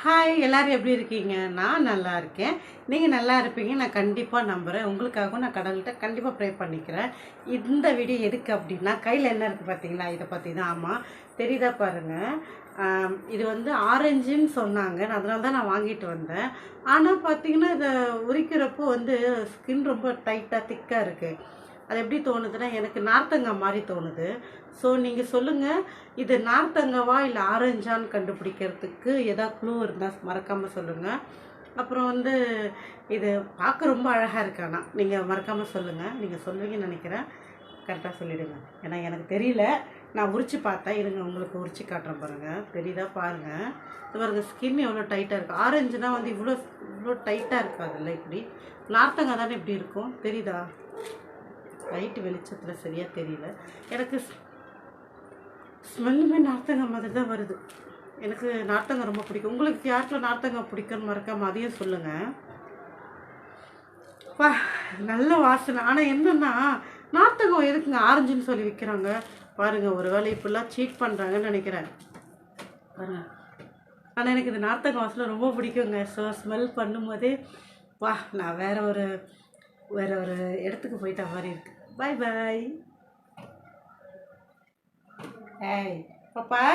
Hi, எல்லாரும் எப்படி இருக்கீங்க? நான் நல்லா இருக்கேன். நீங்கள் நல்லா இருப்பீங்க நான் கண்டிப்பாக நம்புகிறேன். உங்களுக்காகவும் நான் கடவுள்கிட்ட கண்டிப்பாக ப்ரே பண்ணிக்கிறேன். இந்த வீடியோ எதுக்கு அப்படின்னா, கையில் என்ன இருக்குது பார்த்தீங்களா? இதை பற்றி தான். ஆமாம், தெரியுதா பாருங்கள். இது வந்து ஆரஞ்சுன்னு சொன்னாங்க, அதனால தான் நான் வாங்கிட்டு வந்தேன். ஆனால் பார்த்தீங்கன்னா இதை உரிக்கிறப்போ வந்து ஸ்கின் ரொம்ப டைட்டாக திக்காக இருக்குது. அது எப்படி தோணுதுன்னா, எனக்கு நார்த்தங்காய் மாதிரி தோணுது. ஸோ நீங்கள் சொல்லுங்கள், இது நார்த்தங்காவா இல்லை ஆரஞ்சான்னு கண்டுபிடிக்கிறதுக்கு ஏதாவது க்ளூ இருந்தால் மறக்காமல் சொல்லுங்கள். அப்புறம் வந்து இது பார்க்க ரொம்ப அழகாக இருக்கு. ஆனால் நீங்கள் மறக்காமல் சொல்லுங்கள். நீங்கள் சொல்லுவீங்கன்னு நினைக்கிறேன். கரெக்டாக சொல்லிவிடுங்க. ஏன்னா எனக்கு தெரியல. நான் உரித்து பார்த்தேன். இருங்க, உங்களுக்கு உரித்து காட்டுறேன் பாருங்கள். தெரியுதா பாருங்கள். இது பாருங்கள், ஸ்கின் எவ்வளோ டைட்டாக இருக்குது. ஆரஞ்சுனா வந்து இவ்வளோ டைட்டாக இருக்காதுல்ல. இப்படி நார்த்தங்காய் தானே இப்படி இருக்கும். தெரியுதா? லைட்டு வெளிச்சத்தில் சரியாக தெரியல. எனக்கு ஸ்மெல்லுமே நார்த்தங்காய் மாதிரி தான் வருது. எனக்கு நார்த்தங்காய் ரொம்ப பிடிக்கும். உங்களுக்கு யாருக்கும் நார்த்தங்காய் பிடிக்குன்னு மறக்காமல் அதையும் சொல்லுங்கள். வா, நல்ல வாசனை. ஆனால் என்னென்னா, நார்த்தங்காய் எதுக்குங்க ஆரஞ்சுன்னு சொல்லி விற்கிறாங்க பாருங்கள். ஒரு வேளை இப்படிலாம் சீட் பண்ணுறாங்கன்னு நினைக்கிறேன் பாருங்கள். ஆனால் எனக்கு இந்த நார்த்தங்காய் வாசனை ரொம்ப பிடிக்குங்க. ஸோ ஸ்மெல் பண்ணும்போதே வா, நான் வேறு ஒரு இடத்துக்கு போயிட்ட மாதிரி இருக்குது. Bye bye. Hey, Papa.